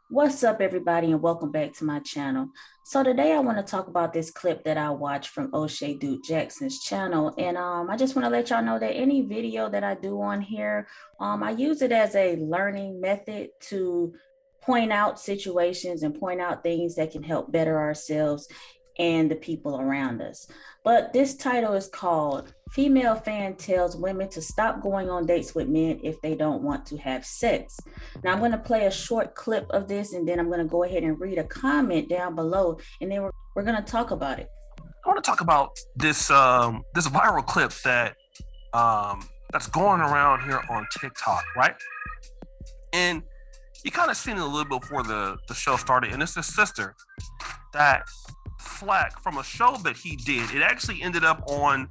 What's up, everybody, and welcome back to my channel. So today I want to talk about this clip that I watched from O'Shea Duke Jackson's channel, and I just want to let y'all know that any video that I do on here, I use it as a learning method to point out situations and point out things that can help better ourselves and the people around us. But this title is called Female Fan Tells Women to Stop Going on Dates with Men If They Don't Want to Have Sex. Now I'm going to play a short clip of this, and then I'm going to go ahead and read a comment down below, and then we're going to talk about it. I want to talk about this viral clip that's going around here on TikTok, right? And you kind of seen it a little bit before the show started, and it's his sister that flack from a show that he did. It actually ended up on.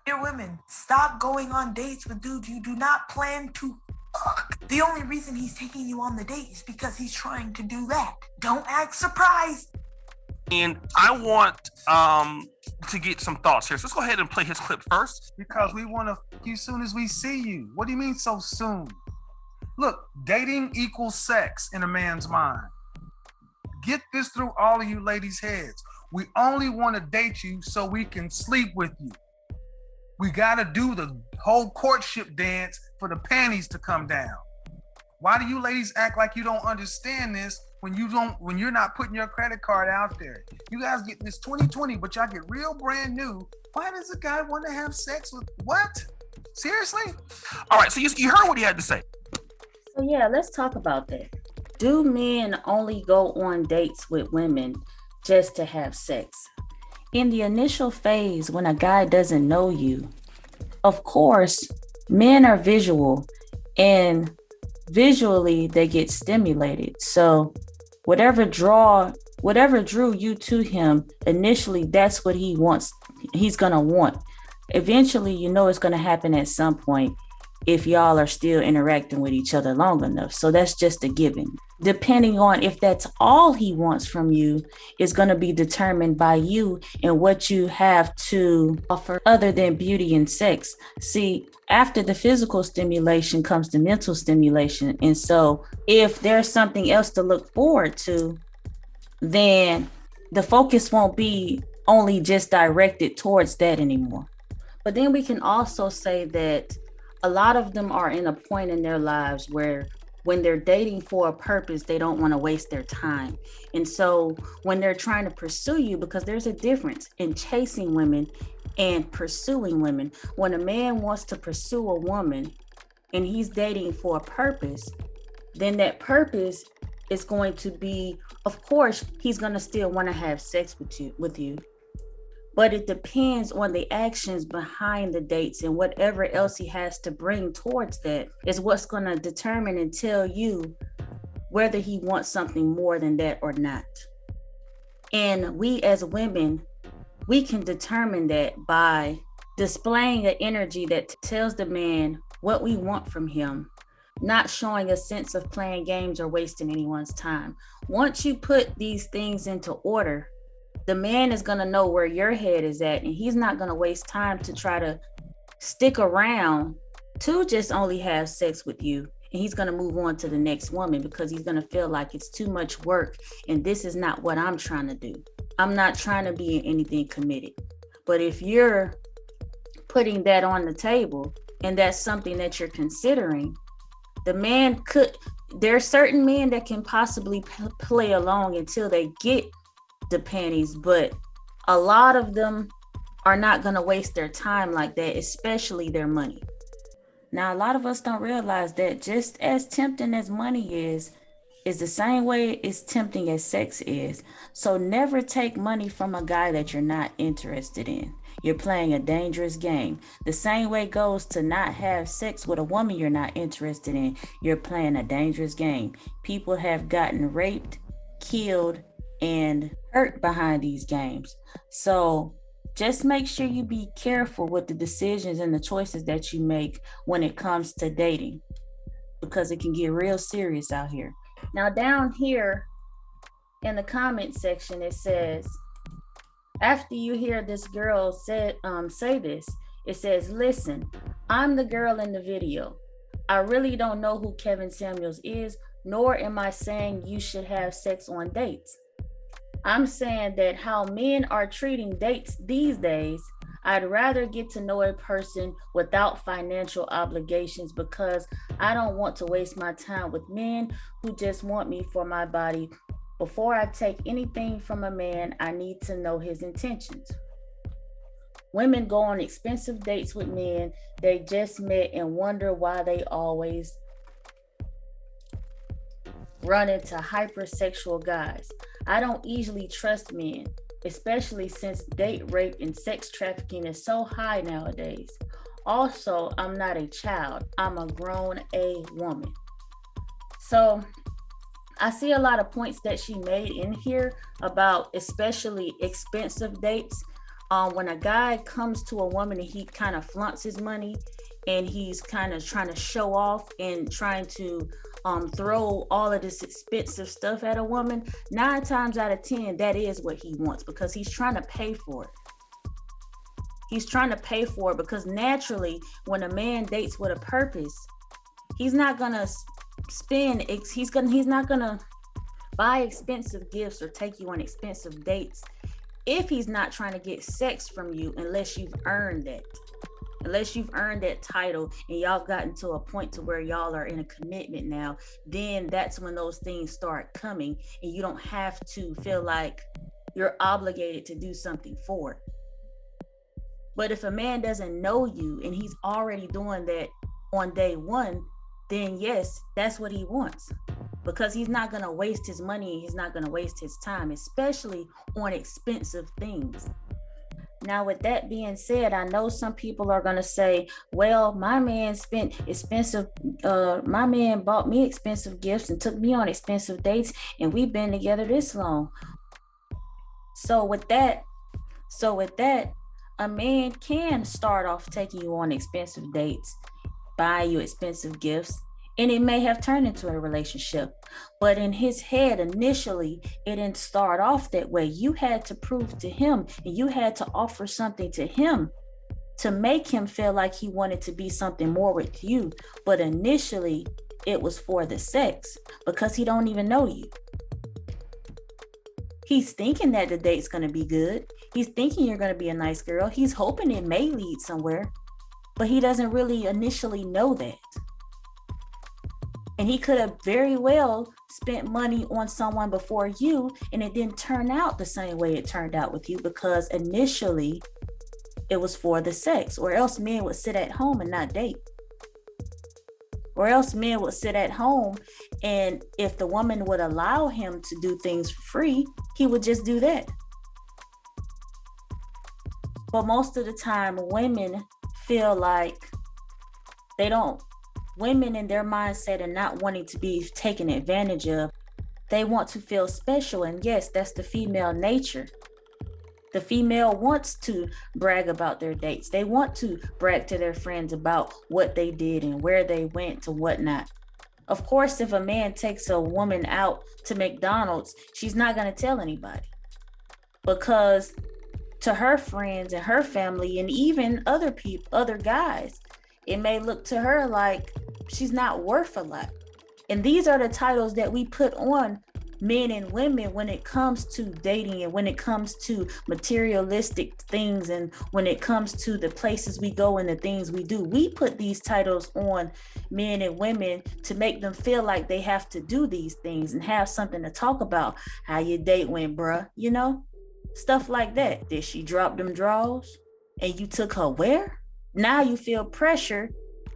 Dear women, stop going on dates with dudes you do not plan to fuck. The only reason he's taking you on the date is because he's trying to do that. Don't act surprised. And I want to get some thoughts here. So let's go ahead and play his clip first. Because we want to fuck you as soon as we see you. What do you mean so soon? Look, dating equals sex in a man's mind. Get this through all of you ladies' heads. We only want to date you so we can sleep with you. We got to do the whole courtship dance for the panties to come down. Why do you ladies act like you don't understand this when you're not putting your credit card out there? You guys get this 2020, but y'all get real brand new. Why does a guy want to have sex with what? Seriously? All right, so you heard what he had to say. So yeah, let's talk about that. Do men only go on dates with women just to have sex? In the initial phase, when a guy doesn't know you, of course, men are visual, and visually they get stimulated. So whatever drew you to him initially, that's what he wants. He's gonna want. Eventually, you know it's gonna happen at some point if y'all are still interacting with each other long enough. So that's just a given. Depending on if that's all he wants from you is going to be determined by you and what you have to offer other than beauty and sex. See, after the physical stimulation comes the mental stimulation. And so if there's something else to look forward to, then the focus won't be only just directed towards that anymore. But then we can also say that a lot of them are in a point in their lives where when they're dating for a purpose, they don't want to waste their time. And so when they're trying to pursue you, because there's a difference in chasing women and pursuing women. When a man wants to pursue a woman and he's dating for a purpose, then that purpose is going to be, of course, he's going to still want to have sex with you. But it depends on the actions behind the dates, and whatever else he has to bring towards that is what's going to determine and tell you whether he wants something more than that or not. And we as women, we can determine that by displaying an energy that tells the man what we want from him, not showing a sense of playing games or wasting anyone's time. Once you put these things into order, the man is going to know where your head is at, and he's not going to waste time to try to stick around to just only have sex with you. And he's going to move on to the next woman because he's going to feel like it's too much work. And this is not what I'm trying to do. I'm not trying to be in anything committed. But if you're putting that on the table and that's something that you're considering, there are certain men that can possibly play along until they get the panties, but a lot of them are not going to waste their time like that, especially their money. Now, a lot of us don't realize that just as tempting as money is the same way as tempting as sex is. So never take money from a guy that you're not interested in. You're playing a dangerous game. The same way goes to not have sex with a woman you're not interested in. You're playing a dangerous game. People have gotten raped, killed, and hurt behind these games. So just make sure you be careful with the decisions and the choices that you make when it comes to dating, because it can get real serious out here. Now down here in the comment section, it says, after you hear this girl say this, it says, listen, I'm the girl in the video. I really don't know who Kevin Samuels is, nor am I saying you should have sex on dates. I'm saying that how men are treating dates these days, I'd rather get to know a person without financial obligations because I don't want to waste my time with men who just want me for my body. Before I take anything from a man, I need to know his intentions. Women go on expensive dates with men they just met and wonder why they always run into hypersexual guys. I don't easily trust men, especially since date rape and sex trafficking is so high nowadays. Also, I'm not a child, I'm a grown A woman. So I see a lot of points that she made in here about especially expensive dates. When a guy comes to a woman and he kind of flaunts his money and he's kind of trying to show off and trying to throw all of this expensive stuff at a woman, 9 times out of 10, that is what he wants because he's trying to pay for it. He's trying to pay for it because naturally, when a man dates with a purpose, he's not gonna he's not gonna buy expensive gifts or take you on expensive dates if he's not trying to get sex from you, unless you've earned it. Unless you've earned that title and y'all gotten to a point to where y'all are in a commitment now, then that's when those things start coming and you don't have to feel like you're obligated to do something for it. But if a man doesn't know you and he's already doing that on day one, then yes, that's what he wants. Because he's not going to waste his money, he's not going to waste his time, especially on expensive things. Now, with that being said, I know some people are going to say, well, my man bought me expensive gifts and took me on expensive dates, and we've been together this long. So with that, a man can start off taking you on expensive dates, buying you expensive gifts, and it may have turned into a relationship. But in his head, initially, it didn't start off that way. You had to prove to him, and you had to offer something to him to make him feel like he wanted to be something more with you. But initially, it was for the sex because he don't even know you. He's thinking that the date's going to be good. He's thinking you're going to be a nice girl. He's hoping it may lead somewhere, but he doesn't really initially know that. And he could have very well spent money on someone before you, and it didn't turn out the same way it turned out with you because initially it was for the sex, or else men would sit at home and not date. Or else men would sit at home, and if the woman would allow him to do things for free, he would just do that. But most of the time, women feel like women in their mindset and not wanting to be taken advantage of, they want to feel special. And yes, that's the female nature. The female wants to brag about their dates. They want to brag to their friends about what they did and where they went and whatnot. Of course, if a man takes a woman out to McDonald's, she's not going to tell anybody. Because to her friends and her family and even other guys, it may look to her like she's not worth a lot. And these are the titles that we put on men and women when it comes to dating and when it comes to materialistic things and when it comes to the places we go and the things we do. We put these titles on men and women to make them feel like they have to do these things and have something to talk about. How your date went, bruh, stuff like that. Did she drop them drawers and you took her where? Now you feel pressure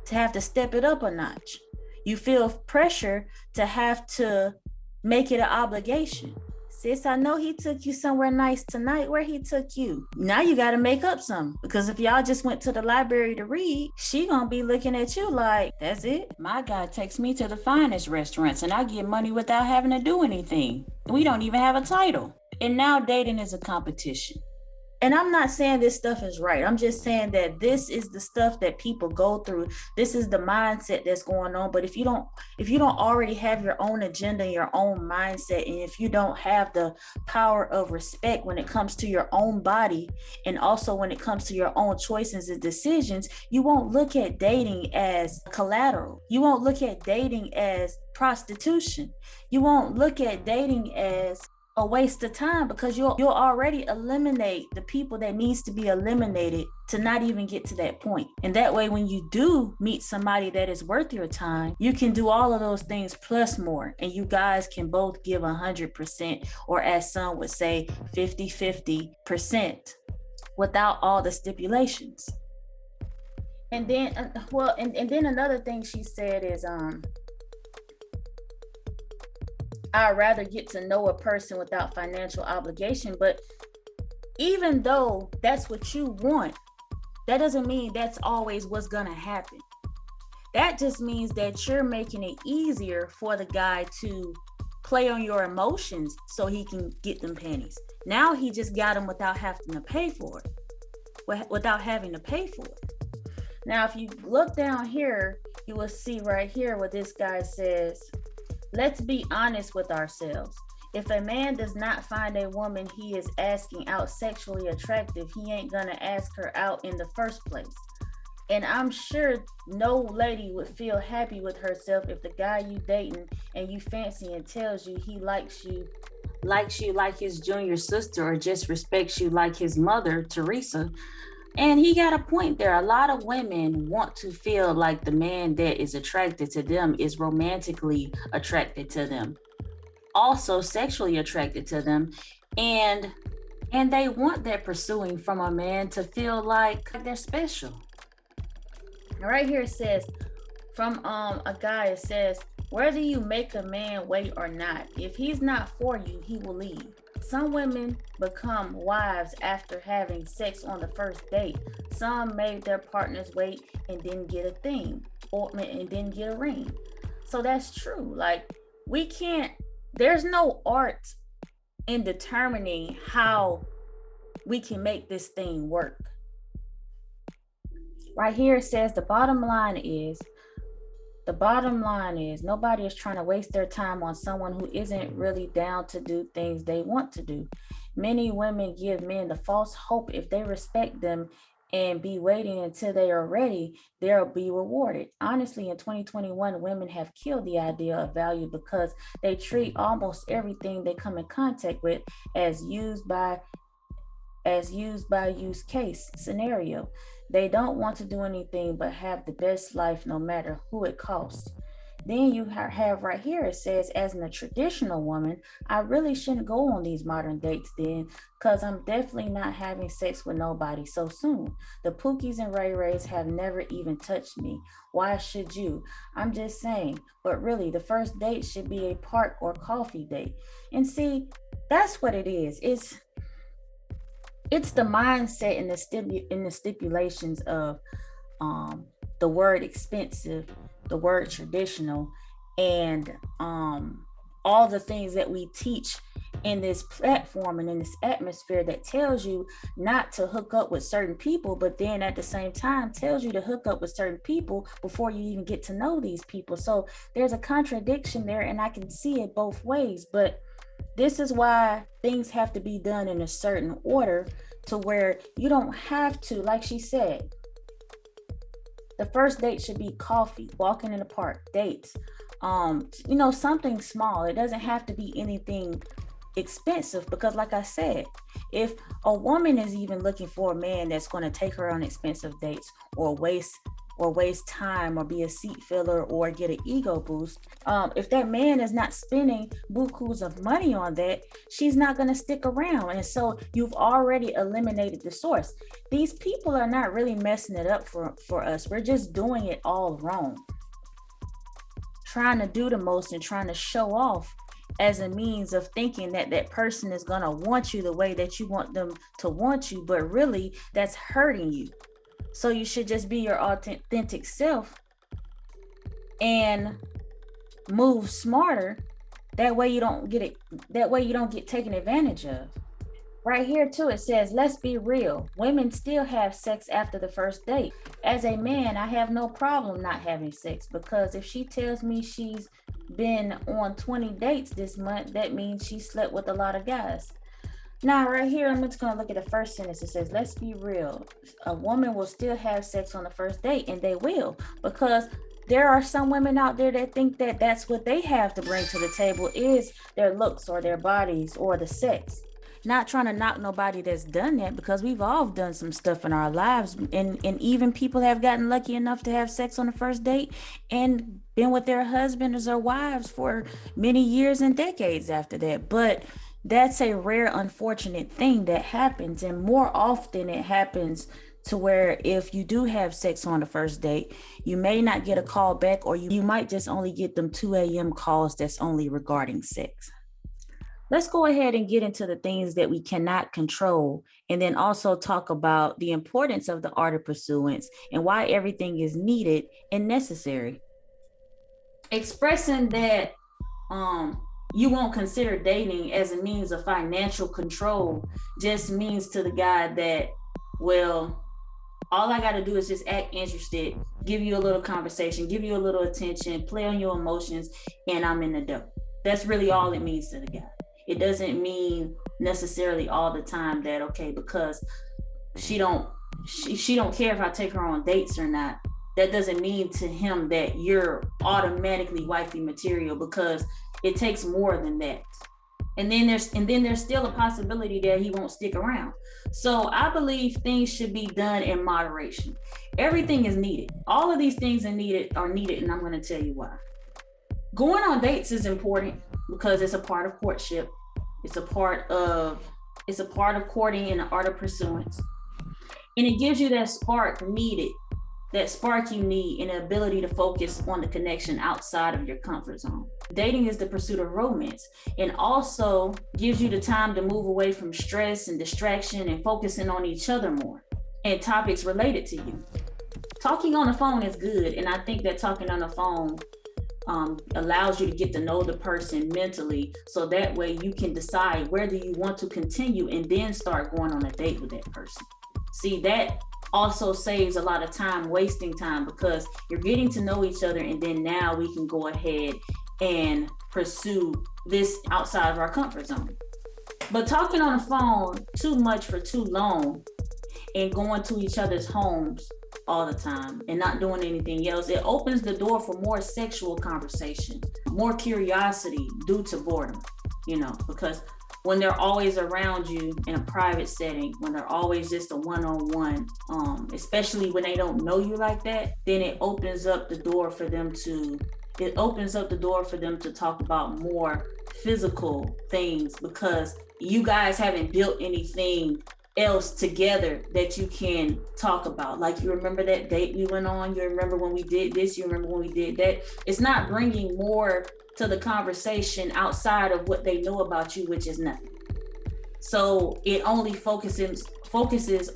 to have to step it up a notch. You feel pressure to have to make it an obligation. Sis, I know he took you somewhere nice tonight. Where he took you? Now you got to make up something, because if y'all just went to the library to read, she gonna be looking at you like, that's it? My guy takes me to the finest restaurants and I get money without having to do anything. We don't even have a title. And now dating is a competition. And I'm not saying this stuff is right. I'm just saying that this is the stuff that people go through. This is the mindset that's going on. But if you don't already have your own agenda, your own mindset, and if you don't have the power of respect when it comes to your own body, and also when it comes to your own choices and decisions, you won't look at dating as collateral. You won't look at dating as prostitution. You won't look at dating as a waste of time, because you'll already eliminate the people that needs to be eliminated to not even get to that point. And that way, when you do meet somebody that is worth your time, you can do all of those things plus more, and you guys can both give 100%, or as some would say 50-50%, without all the stipulations. And then and then another thing she said is I'd rather get to know a person without financial obligation. But even though that's what you want, that doesn't mean that's always what's gonna happen. That just means that you're making it easier for the guy to play on your emotions so he can get them panties. Now he just got them without having to pay for it. Now, if you look down here, you will see right here what this guy says. Let's be honest with ourselves. If a man does not find a woman he is asking out sexually attractive, he ain't gonna ask her out in the first place. And I'm sure no lady would feel happy with herself if the guy you dating and you fancy and tells you he likes you like his junior sister, or just respects you like his mother, Teresa. And he got a point there. A lot of women want to feel like the man that is attracted to them is romantically attracted to them, also sexually attracted to them, and they want that pursuing from a man to feel like they're special. Right here it says from a guy, it says, whether you make a man wait or not, if he's not for you, he will leave. Some women become wives after having sex on the first date. Some made their partners wait and didn't get a thing, and didn't get a ring. So that's true. Like, there's no art in determining how we can make this thing work. Right here it says the bottom line is nobody is trying to waste their time on someone who isn't really down to do things they want to do. Many women give men the false hope if they respect them and be waiting until they are ready, they'll be rewarded. Honestly, in 2021, women have killed the idea of value because they treat almost everything they come in contact with as used by use case scenario. They don't want to do anything but have the best life no matter who it costs. Then you have right here, it says, as a traditional woman, I really shouldn't go on these modern dates then, because I'm definitely not having sex with nobody so soon. The Pookies and Ray Rays have never even touched me. Why should you? I'm just saying. But really, the first date should be a park or coffee date. And see, that's what it is. It's the mindset and the stipulations of the word expensive, the word traditional, and all the things that we teach in this platform and in this atmosphere that tells you not to hook up with certain people, but then at the same time tells you to hook up with certain people before you even get to know these people. So there's a contradiction there, and I can see it both ways. But this is why things have to be done in a certain order, to where you don't have to, like she said, the first date should be coffee, walking in the park, dates, something small. It doesn't have to be anything expensive, because like I said, if a woman is even looking for a man that's going to take her on expensive dates or waste time or be a seat filler or get an ego boost, if that man is not spending bukus of money on that, she's not going to stick around. And so you've already eliminated the source. These people are not really messing it up for us. We're just doing it all wrong, trying to do the most and trying to show off as a means of thinking that that person is going to want you the way that you want them to want you, but really that's hurting you. So you should just be your authentic self and move smarter. That way you don't get taken advantage of. Right here too, it says, let's be real. Women still have sex after the first date. As a man, I have no problem not having sex, because if she tells me she's been on 20 dates this month, that means she slept with a lot of guys. Now, right here, I'm just going to look at the first sentence. It says, let's be real. A woman will still have sex on the first date, and they will, because there are some women out there that think that that's what they have to bring to the table is their looks or their bodies or the sex. Not trying to knock nobody that's done that, because we've all done some stuff in our lives, and even people have gotten lucky enough to have sex on the first date and been with their husbands or wives for many years and decades after that. But that's a rare, unfortunate thing that happens, and more often it happens to where if you do have sex on the first date, you may not get a call back, or you might just only get them 2 a.m. calls that's only regarding sex. Let's go ahead and get into the things that we cannot control, and then also talk about the importance of the art of pursuance and why everything is needed and necessary. Expressing that you won't consider dating as a means of financial control just means to the guy that, well, all I got to do is just act interested, give you a little conversation, give you a little attention, play on your emotions, and I'm in the dough. That's really all it means to the guy. It doesn't mean necessarily all the time that, okay, because she don't care if I take her on dates or not. That doesn't mean to him that you're automatically wifey material, because it takes more than that. And then there's still a possibility that he won't stick around. So I believe things should be done in moderation. Everything is needed. All of these things are needed, and I'm going to tell you why. Going on dates is important because it's a part of courtship. It's a part of courting and the art of pursuance. And it gives you that spark needed, that spark you need, and the ability to focus on the connection outside of your comfort zone. Dating is the pursuit of romance, and also gives you the time to move away from stress and distraction and focusing on each other more and topics related to you. Talking on the phone is good, and I think that talking on the phone allows you to get to know the person mentally, so that way you can decide whether you want to continue and then start going on a date with that person. See, that also saves a lot of time, wasting time, because you're getting to know each other, and then now we can go ahead and pursue this outside of our comfort zone. But talking on the phone too much for too long and going to each other's homes all the time and not doing anything else, it opens the door for more sexual conversation, more curiosity due to boredom, because when they're always around you in a private setting, when they're always just a one-on-one, especially when they don't know you like that, then it opens up the door for them to talk about more physical things, because you guys haven't built anything else together that you can talk about. Like, you remember that date we went on? You remember when we did this? You remember when we did that? It's not bringing more to the conversation outside of what they know about you, which is nothing. So it only focuses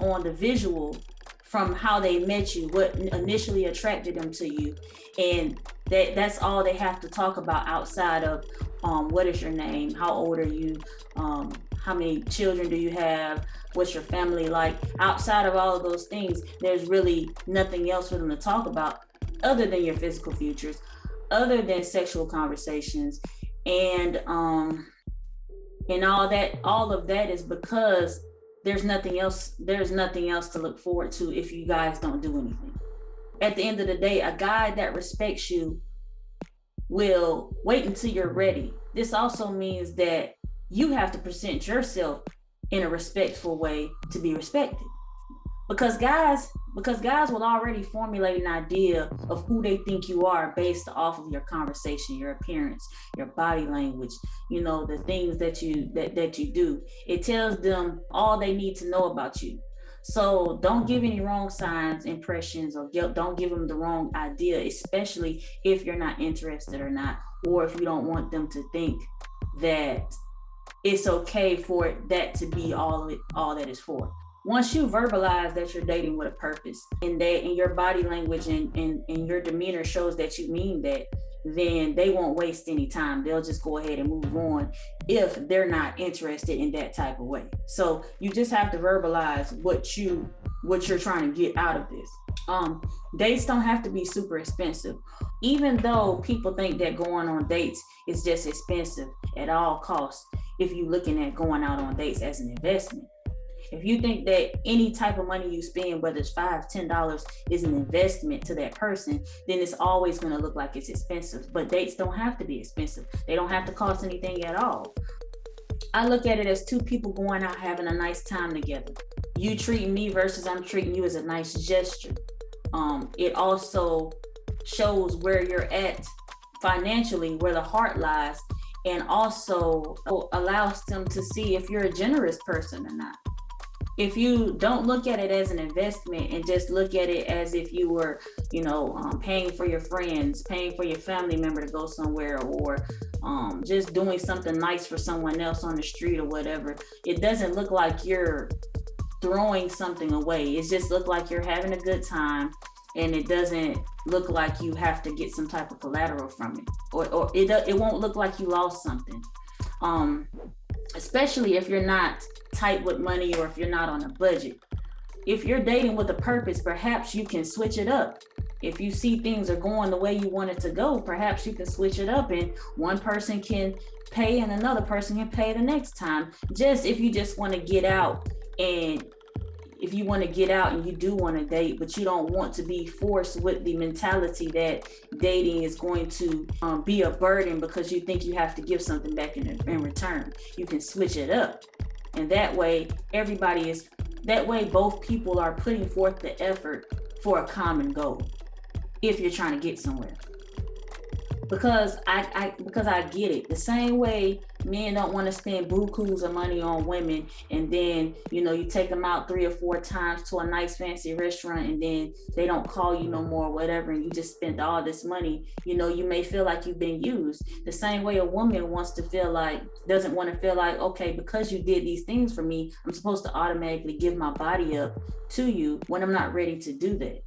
on the visual from how they met you, what initially attracted them to you, and that's all they have to talk about outside of what is your name, how old are you, how many children do you have, what's your family like. Outside of all of those things, there's really nothing else for them to talk about other than your physical features, other than sexual conversations, and all of that is because there's nothing else to look forward to if you guys don't do anything. At the end of the day, a guy that respects you will wait until you're ready. This also means that you have to present yourself in a respectful way to be respected. Because guys will already formulate an idea of who they think you are based off of your conversation, your appearance, your body language, the things that you do. It tells them all they need to know about you. So don't give any wrong signs, impressions, or don't give them the wrong idea, especially if you're not interested or not, or if you don't want them to think that it's okay for that to be all that is for. Once you verbalize that you're dating with a purpose, and that in your body language and your demeanor shows that you mean that, then they won't waste any time. They'll just go ahead and move on if they're not interested in that type of way. So you just have to verbalize what you're trying to get out of this. Dates don't have to be super expensive. Even though people think that going on dates is just expensive at all costs, if you're looking at going out on dates as an investment. If you think that any type of money you spend, whether it's $5, $10, is an investment to that person, then it's always going to look like it's expensive. But dates don't have to be expensive. They don't have to cost anything at all. I look at it as two people going out having a nice time together. You treating me versus I'm treating you as a nice gesture. It also shows where you're at financially, where the heart lies, and also allows them to see if you're a generous person or not. If you don't look at it as an investment and just look at it as if you were, paying for your friends, paying for your family member to go somewhere, or just doing something nice for someone else on the street or whatever, it doesn't look like you're throwing something away. It just look like you're having a good time, and it doesn't look like you have to get some type of collateral from it, or it won't look like you lost something. Especially if you're not tight with money, or if you're not on a budget. If you're dating with a purpose, perhaps you can switch it up. If you see things are going the way you want it to go, perhaps you can switch it up, and one person can pay and another person can pay the next time. Just if you just want to get out, and if you want to get out and you do want to date, but you don't want to be forced with the mentality that dating is going to be a burden because you think you have to give something back in return. You can switch it up. And that way, both people are putting forth the effort for a common goal if you're trying to get somewhere. Because I get it. The same way men don't want to spend bukus of money on women, and then you take them out 3 or 4 times to a nice fancy restaurant, and then they don't call you no more, whatever, and you just spent all this money. You may feel like you've been used. The same way a woman doesn't want to feel like, okay, because you did these things for me, I'm supposed to automatically give my body up to you when I'm not ready to do that.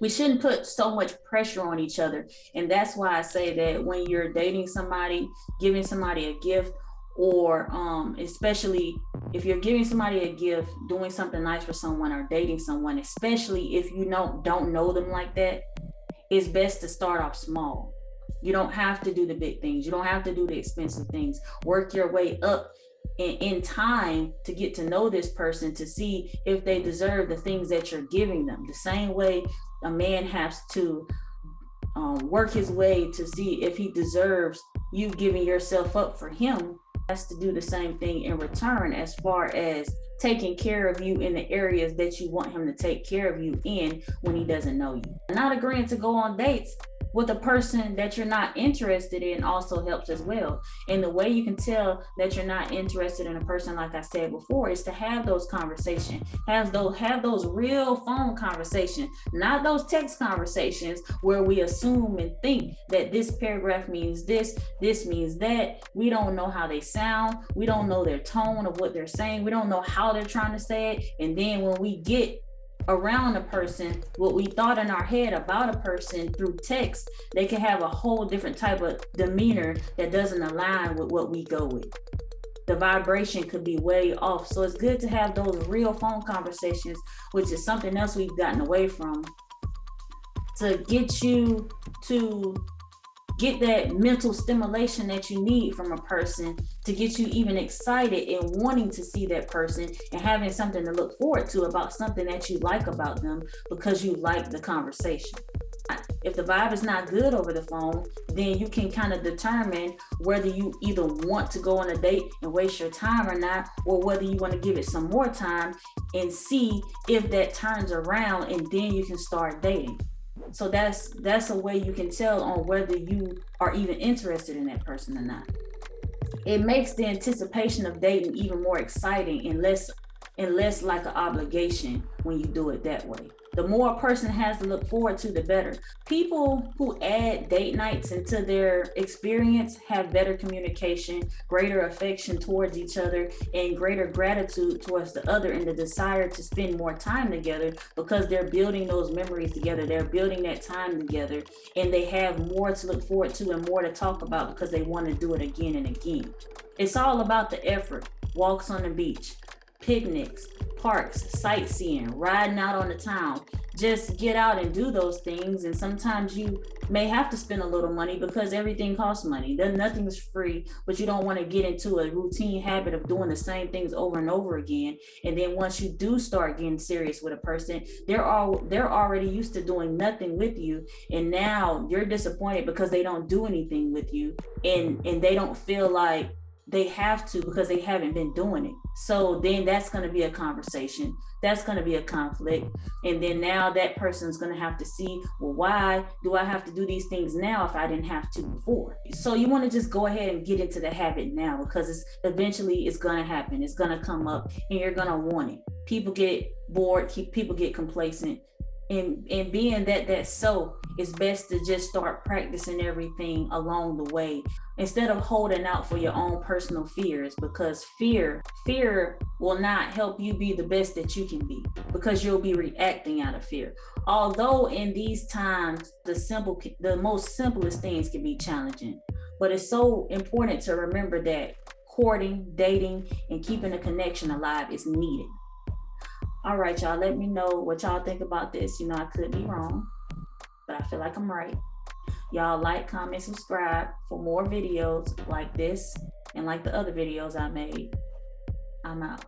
We shouldn't put so much pressure on each other. And that's why I say that when you're dating somebody, giving somebody a gift, or especially if you're giving somebody a gift, doing something nice for someone, or dating someone, especially if you don't know them like that, it's best to start off small. You don't have to do the big things. You don't have to do the expensive things. Work your way up in time to get to know this person, to see if they deserve the things that you're giving them. The same way a man has to work his way to see if he deserves you giving yourself up for him, has to do the same thing in return, as far as taking care of you in the areas that you want him to take care of you in when he doesn't know you. Not agreeing to go on dates with a person that you're not interested in also helps as well. And the way you can tell that you're not interested in a person, like I said before, is to have those conversations, have those real phone conversations, not those text conversations where we assume and think that this paragraph means this means that. We don't know how they sound. We don't know their tone of what they're saying. We don't know how they're trying to say it. And then when we get around a person, what we thought in our head about a person through text, they can have a whole different type of demeanor that doesn't align with what we go with. The vibration could be way off. So it's good to have those real phone conversations, which is something else we've gotten away from, to get you to get that mental stimulation that you need from a person, to get you even excited and wanting to see that person and having something to look forward to about something that you like about them because you like the conversation. If the vibe is not good over the phone, then you can kind of determine whether you either want to go on a date and waste your time or not, or whether you want to give it some more time and see if that turns around, and then you can start dating. So that's a way you can tell on whether you are even interested in that person or not. It makes the anticipation of dating even more exciting and less like an obligation when you do it that way. The more a person has to look forward to, the better. People who add date nights into their experience have better communication, greater affection towards each other, and greater gratitude towards the other, and the desire to spend more time together because they're building those memories together. They're building that time together, and they have more to look forward to and more to talk about because they want to do it again and again. It's all about the effort. Walks on the beach, picnics, parks, sightseeing, riding out on the town. Just get out and do those things. And sometimes you may have to spend a little money because everything costs money. Nothing's free, but you don't want to get into a routine habit of doing the same things over and over again. And then once you do start getting serious with a person, they're already used to doing nothing with you. And now you're disappointed because they don't do anything with you, and they don't feel like they have to because they haven't been doing it. So then that's going to be a conversation. That's going to be a conflict. And then now that person's going to have to see, well, why do I have to do these things now if I didn't have to before? So you want to just go ahead and get into the habit now, because eventually it's going to happen. It's going to come up and you're going to want it. People get bored, people get complacent. And being that's so, it's best to just start practicing everything along the way instead of holding out for your own personal fears, because fear will not help you be the best that you can be, because you'll be reacting out of fear. Although in these times, the most simplest things can be challenging, but it's so important to remember that courting, dating, and keeping a connection alive is needed. All right, y'all, let me know what y'all think about this. I could be wrong, but I feel like I'm right. Y'all like, comment, subscribe for more videos like this and like the other videos I made. I'm out.